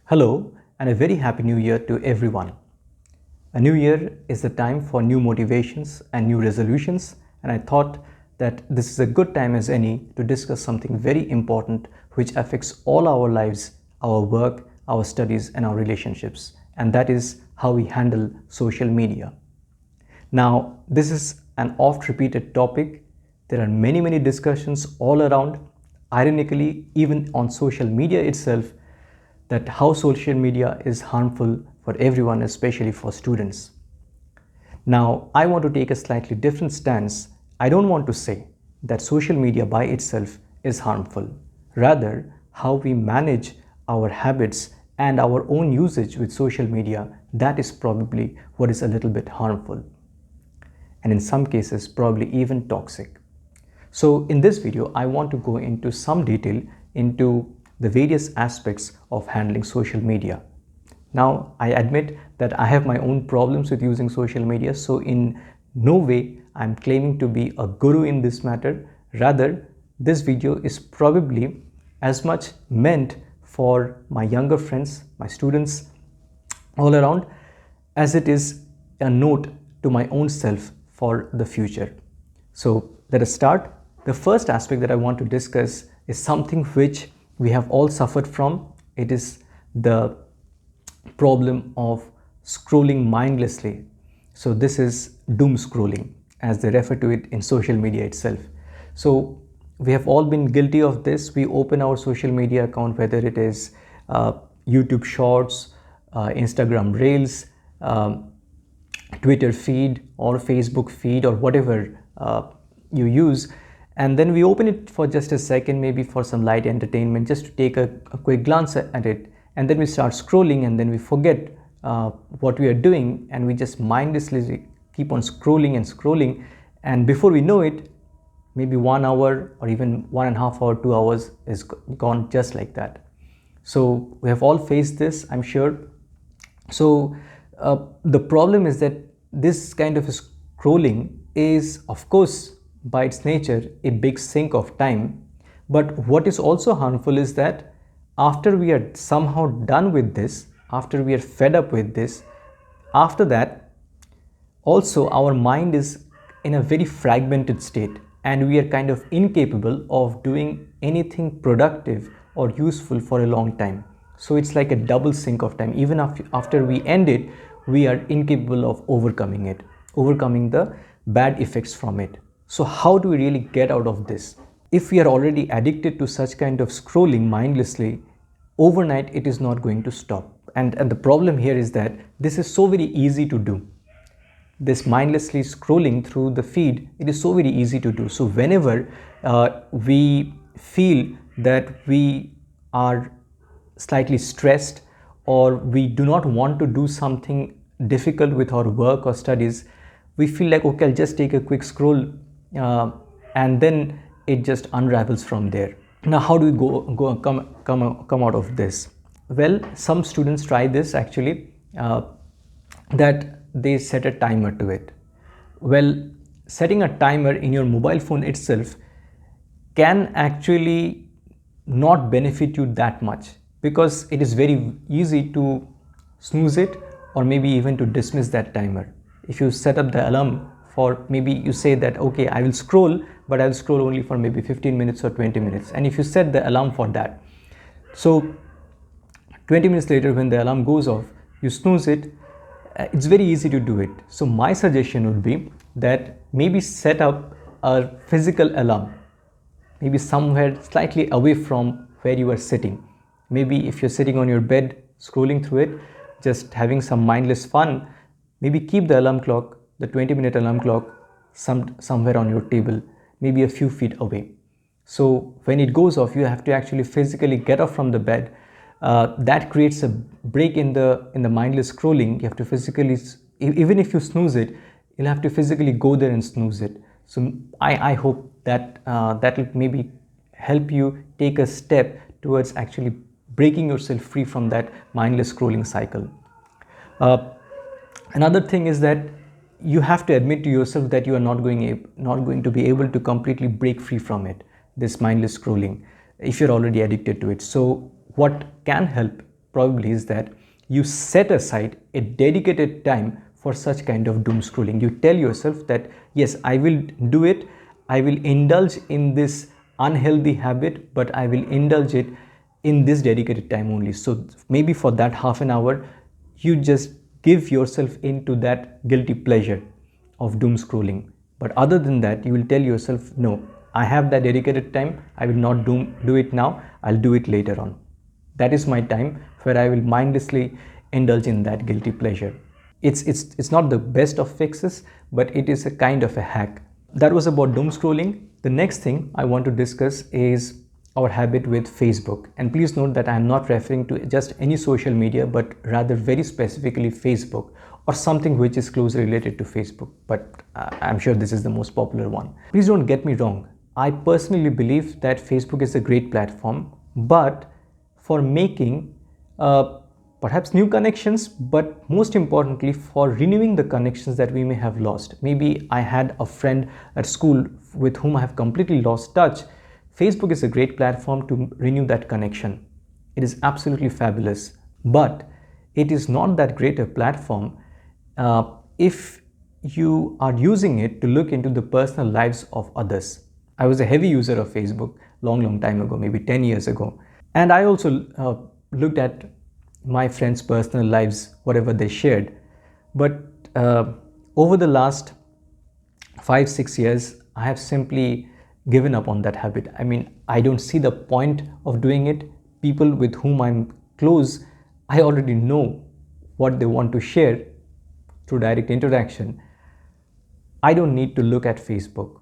Hello and a very happy new year to everyone. A new year is the time for new motivations and new resolutions, and I thought that this is a good time as any to discuss something very important which affects all our lives, our work, our studies and our relationships, and that is how we handle social media. Now, this is an oft repeated topic. There are many discussions all around, ironically even on social media itself, that how social media is harmful for everyone, especially for students. Now, I want to take a slightly different stance. I don't want to say that social media by itself is harmful. Rather, how we manage our habits and our own usage with social media, that is probably what is a little bit harmful. And in some cases, probably even toxic. So in this video, I want to go into some detail into the various aspects of handling social media. Now, I admit that I have my own problems with using social media, so in no way I'm claiming to be a guru in this matter. Rather, this video is probably as much meant for my younger friends, my students all around, as it is a note to my own self for the future. So let us start. The first aspect that I want to discuss is something which we have all suffered from. It is the problem of scrolling mindlessly. So this is doom scrolling, as they refer to it in social media itself. So we have all been guilty of this. We open our social media account, whether it is YouTube Shorts, Instagram Reels, Twitter feed or Facebook feed or whatever you use, and then we open it for just a second, maybe for some light entertainment, just to take a quick glance at it, and then we start scrolling, and then we forget what we are doing, and we just mindlessly keep on scrolling, and before we know it, maybe 1 hour or even 1.5 hours, 2 hours is gone just like that. So we have all faced this, I'm sure. So the problem is that this kind of scrolling is, of course, by its nature, a big sink of time. But what is also harmful is that after we are somehow done with this, after we are fed up with this, after that, also our mind is in a very fragmented state, and we are kind of incapable of doing anything productive or useful for a long time. So it's like a double sink of time. Even after we end it, we are incapable of overcoming the bad effects from it. So how do we really get out of this? If we are already addicted to such kind of scrolling mindlessly, overnight it is not going to stop. And the problem here is that this is so very easy to do. This mindlessly scrolling through the feed, it is so very easy to do. So whenever we feel that we are slightly stressed, or we do not want to do something difficult with our work or studies, we feel like, okay, I'll just take a quick scroll, and then it just unravels from there. Now, how do we come out of this? Well, some students try this actually, that they set a timer to it. Well, setting a timer in your mobile phone itself can actually not benefit you that much, because it is very easy to snooze it, or maybe even to dismiss that timer. If you set up the alarm for, maybe you say that, okay, I will scroll, but I'll scroll only for maybe 15 minutes or 20 minutes. And if you set the alarm for that, so 20 minutes later when the alarm goes off, you snooze it, it's very easy to do it. So my suggestion would be that maybe set up a physical alarm, maybe somewhere slightly away from where you are sitting. Maybe if you're sitting on your bed scrolling through it, just having some mindless fun, maybe keep the alarm clock, the 20-minute alarm clock, somewhere on your table, maybe a few feet away. So when it goes off, you have to actually physically get up from the bed. That creates a break in the mindless scrolling. You have to physically, even if you snooze it, you'll have to physically go there and snooze it. So I hope that that will maybe help you take a step towards actually breaking yourself free from that mindless scrolling cycle. Another thing is that you have to admit to yourself that you are not going to be able to completely break free from it, this mindless scrolling, if you're already addicted to it. So what can help probably is that you set aside a dedicated time for such kind of doom scrolling. You tell yourself that yes, I will do it, I will indulge in this unhealthy habit, but I will indulge it in this dedicated time only. So maybe for that half an hour you just give yourself into that guilty pleasure of doom scrolling. But other than that, you will tell yourself, no, I have that dedicated time, I will not do it now, I'll do it later on. That is my time where I will mindlessly indulge in that guilty pleasure. It's not the best of fixes, but it is a kind of a hack. That was about doom scrolling. The next thing I want to discuss is our habit with Facebook. And please note that I am not referring to just any social media, but rather very specifically Facebook, or something which is closely related to Facebook. But I'm sure this is the most popular one. Please don't get me wrong. I personally believe that Facebook is a great platform, but for making perhaps new connections, but most importantly for renewing the connections that we may have lost. Maybe I had a friend at school with whom I have completely lost touch. Facebook is a great platform to renew that connection. It is absolutely fabulous, but it is not that great a platform if you are using it to look into the personal lives of others. I was a heavy user of Facebook long time ago, maybe 10 years ago. And I also looked at my friends' personal lives, whatever they shared. But over the last 5-6 years, I have simply given up on that habit. I mean, I don't see the point of doing it. People with whom I'm close, I already know what they want to share through direct interaction. I don't need to look at Facebook.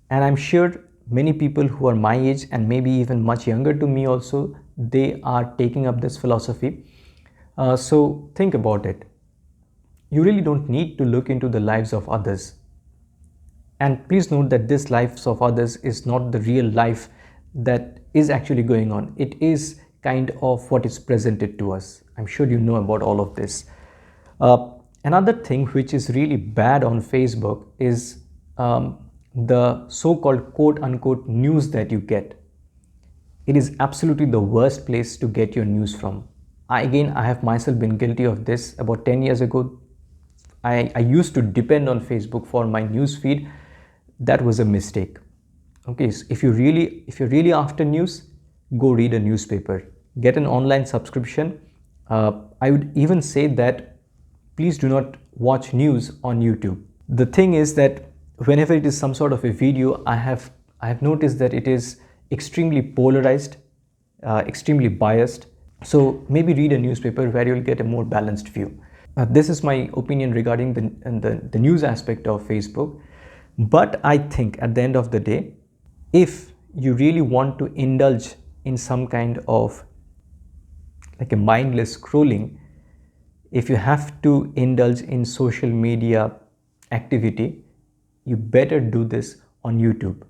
And I'm sure many people who are my age and maybe even much younger to me also, they are taking up this philosophy. So think about it. You really don't need to look into the lives of others. And please note that this lives of others is not the real life that is actually going on. It is kind of what is presented to us. I'm sure you know about all of this. Another thing which is really bad on Facebook is the so-called quote-unquote news that you get. It is absolutely the worst place to get your news from. I have myself been guilty of this. About 10 years ago, I used to depend on Facebook for my news feed. That was a mistake. Okay, so if you're really after news, go read a newspaper. Get an online subscription. I would even say that please do not watch news on YouTube. The thing is that whenever it is some sort of a video, I have noticed that it is extremely polarized, extremely biased. So maybe read a newspaper where you'll get a more balanced view. This is my opinion regarding the news aspect of Facebook. But I think at the end of the day, if you really want to indulge in some kind of like a mindless scrolling, if you have to indulge in social media activity, you better do this on YouTube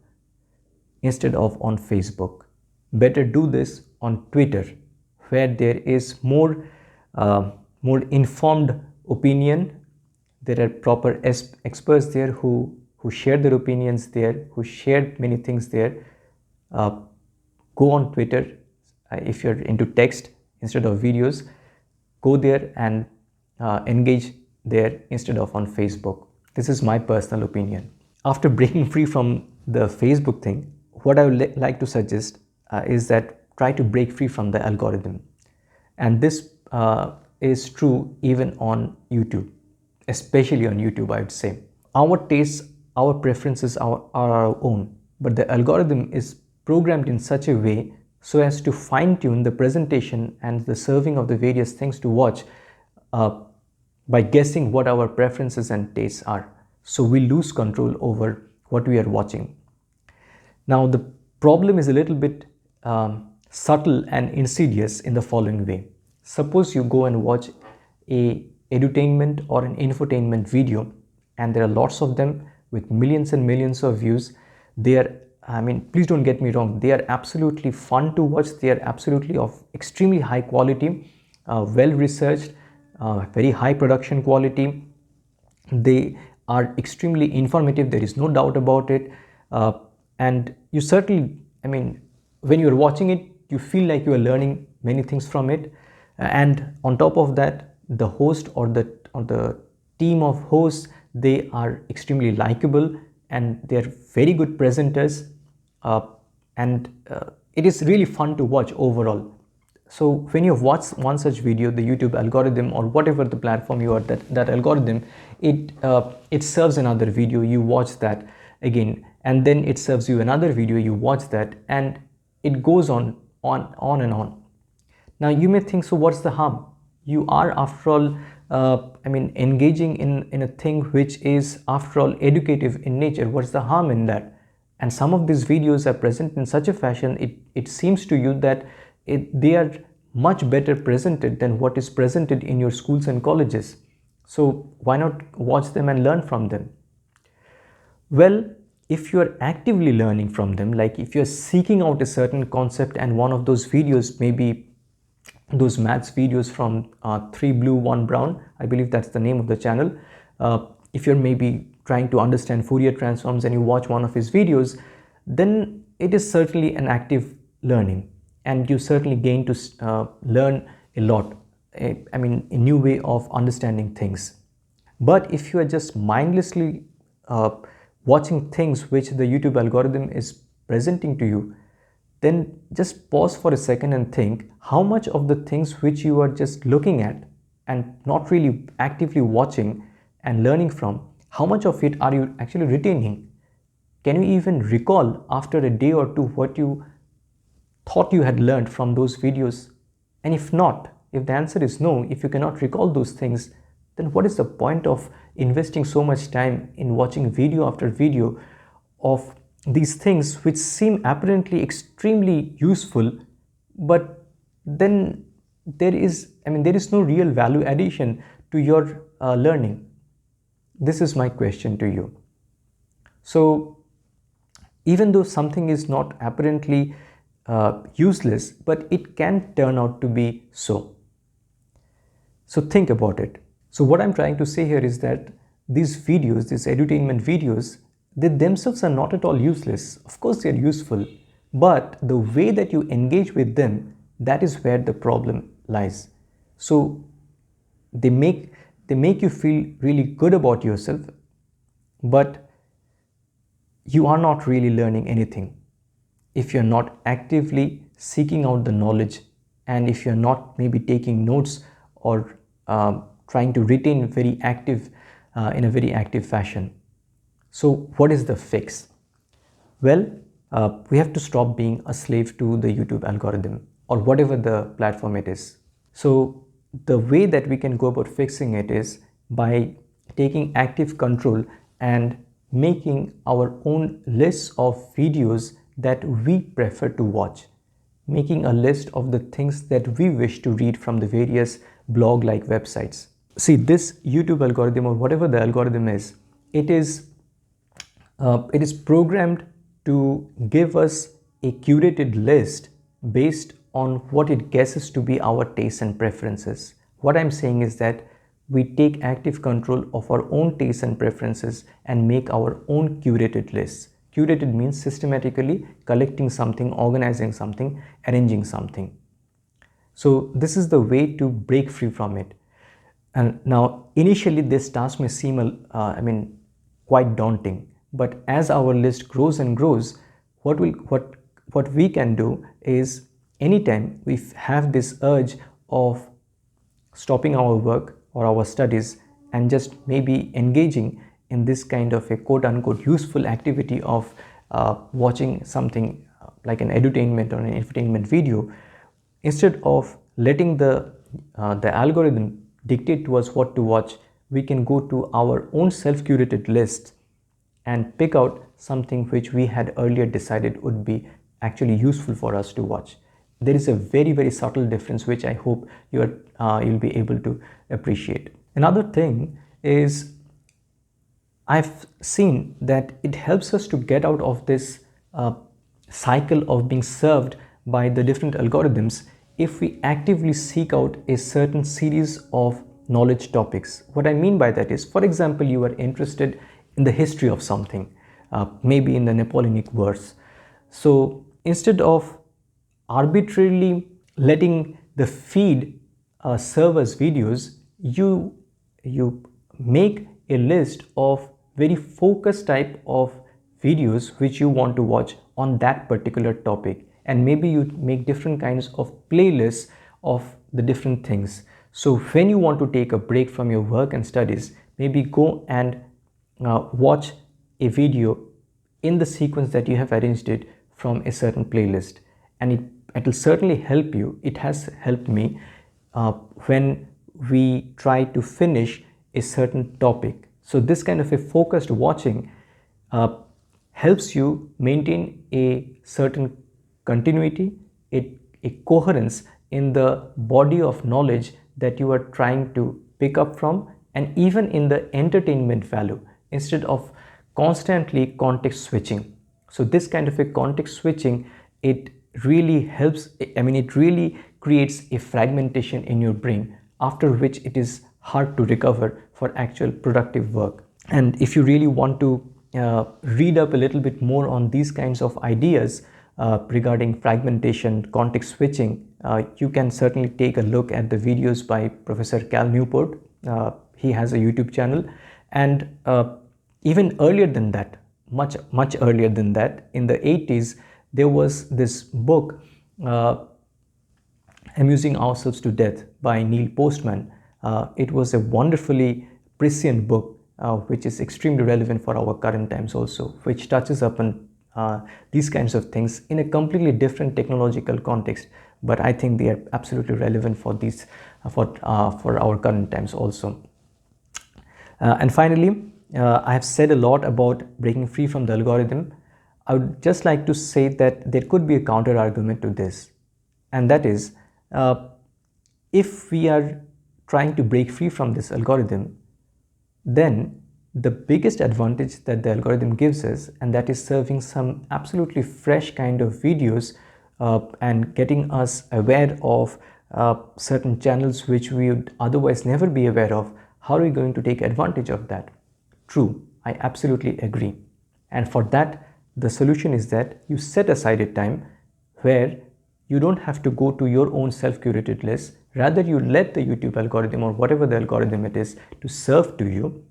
instead of on Facebook. Better do this on Twitter, where there is more informed opinion. There are proper experts there who share their opinions there, who share many things there. Go on Twitter. If you're into text instead of videos, go there and engage there instead of on Facebook. This is my personal opinion. After breaking free from the Facebook thing, what I would like to suggest is that try to break free from the algorithm. And this is true even on YouTube, especially on YouTube, I would say. Our tastes, our preferences are our own, but the algorithm is programmed in such a way so as to fine-tune the presentation and the serving of the various things to watch by guessing what our preferences and tastes are. So we lose control over what we are watching. Now the problem is a little bit subtle and insidious in the following way. Suppose you go and watch a edutainment or an infotainment video, and there are lots of them with millions and millions of views. They are, I mean, please don't get me wrong, they are absolutely fun to watch. They are absolutely of extremely high quality, well researched, very high production quality. They are extremely informative, there is no doubt about it. And you certainly, I mean, when you're watching it, you feel like you are learning many things from it. And on top of that, the host or the team of hosts, they are extremely likable and they're very good presenters, uh, and it is really fun to watch overall. So when you watch one such video, the YouTube algorithm or whatever the platform you are, that algorithm, it serves another video, you watch that again, and then it serves you another video, you watch that, and it goes on and on. Now you may think, so what's the harm? You are, after all, engaging in a thing which is, after all, educative in nature. What's the harm in that? And some of these videos are present in such a fashion, it seems to you that they are much better presented than what is presented in your schools and colleges. So why not watch them and learn from them? Well, if you are actively learning from them, like if you're seeking out a certain concept and one of those videos, maybe those maths videos from 3 Blue 1 Brown, I believe that's the name of the channel. If you're maybe trying to understand Fourier transforms and you watch one of his videos, then it is certainly an active learning, and you certainly gain to learn a lot, a new way of understanding things. But if you are just mindlessly uh, watching things which the YouTube algorithm is presenting to you, then just pause for a second and think how much of the things which you are just looking at and not really actively watching and learning from, how much of it are you actually retaining? Can you even recall after a day or two what you thought you had learned from those videos? And if not, if the answer is no, if you cannot recall those things, then what is the point of investing so much time in watching video after video of these things which seem apparently extremely useful, but then there is no real value addition to your learning? This is my question to you. So even though something is not apparently useless, but it can turn out to be so. So think about it. So what I'm trying to say here is that these videos, these edutainment videos, they themselves are not at all useless. Of course they are useful, but the way that you engage with them, that is where the problem lies. So they make you feel really good about yourself, but you are not really learning anything if you're not actively seeking out the knowledge, and if you're not maybe taking notes or trying to retain very active in a very active fashion. So what is the fix? Well, we have to stop being a slave to the YouTube algorithm or whatever the platform it is. So the way that we can go about fixing it is by taking active control and making our own lists of videos that we prefer to watch, making a list of the things that we wish to read from the various blog-like websites. See, this YouTube algorithm or whatever the algorithm is, it is programmed to give us a curated list based on what it guesses to be our tastes and preferences. What I'm saying is that we take active control of our own tastes and preferences and make our own curated lists. Curated means systematically collecting something, organizing something, arranging something. So this is the way to break free from it. And now initially this task may seem quite daunting, but as our list grows and grows, what we can do is, anytime we have this urge of stopping our work or our studies and just maybe engaging in this kind of a quote-unquote useful activity of watching something like an edutainment or an infotainment video, instead of letting the algorithm dictate to us what to watch, we can go to our own self-curated list and pick out something which we had earlier decided would be actually useful for us to watch. There is a very, very subtle difference which I hope you'll be able to appreciate. Another thing is, I've seen that it helps us to get out of this cycle of being served by the different algorithms if we actively seek out a certain series of knowledge topics. What I mean by that is, for example, you are interested in the history of something, maybe in the Napoleonic Wars. So instead of arbitrarily letting the feed serve as videos, you make a list of very focused type of videos which you want to watch on that particular topic, and maybe you make different kinds of playlists of the different things. So when you want to take a break from your work and studies, maybe go and watch a video in the sequence that you have arranged it from a certain playlist, and it will certainly help you. It has helped me when we try to finish a certain topic. So this kind of a focused watching helps you maintain a certain continuity, a coherence in the body of knowledge that you are trying to pick up from, and even in the entertainment value, instead of constantly context switching. So this kind of a context switching, it really helps. I mean, it really creates a fragmentation in your brain, after which it is hard to recover for actual productive work. And if you really want to read up a little bit more on these kinds of ideas regarding fragmentation, context switching, you can certainly take a look at the videos by Professor Cal Newport. He has a YouTube channel, and even earlier than that, much earlier than that, in the 80s, there was this book, Amusing Ourselves to Death, by Neil Postman. It was a wonderfully prescient book, which is extremely relevant for our current times also, which touches upon these kinds of things in a completely different technological context, but I think they are absolutely relevant for these for our current times also. And finally, I have said a lot about breaking free from the algorithm. I would just like to say that there could be a counter argument to this, and that is, if we are trying to break free from this algorithm, then the biggest advantage that the algorithm gives us, and that is serving some absolutely fresh kind of videos and getting us aware of certain channels which we would otherwise never be aware of. How are we going to take advantage of that? True, I absolutely agree. And for that, the solution is that you set aside a time where you don't have to go to your own self-curated list. Rather, you let the YouTube algorithm, or whatever the algorithm it is, to serve to you,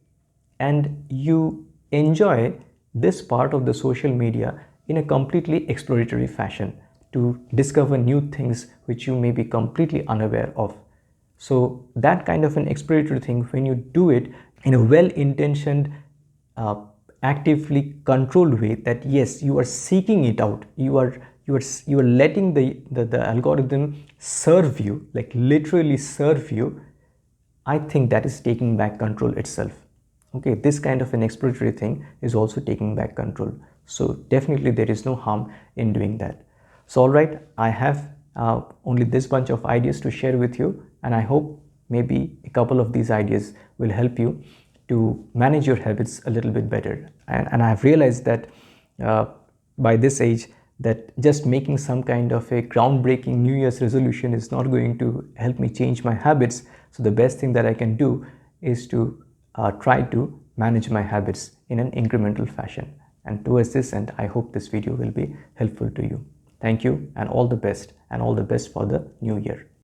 and you enjoy this part of the social media in a completely exploratory fashion to discover new things which you may be completely unaware of. So that kind of an exploratory thing, when you do it in a well-intentioned, actively controlled way, that yes, you are seeking it out, you are letting the algorithm serve you, like literally serve you, I think that is taking back control itself. Okay, this kind of an exploratory thing is also taking back control. So definitely there is no harm in doing that. So all right, I have only this bunch of ideas to share with you, and I hope maybe a couple of these ideas will help you to manage your habits a little bit better. And I have realized that by this age, that just making some kind of a groundbreaking New Year's resolution is not going to help me change my habits. So the best thing that I can do is to try to manage my habits in an incremental fashion. And towards this end, I hope this video will be helpful to you. Thank you, and all the best for the new year.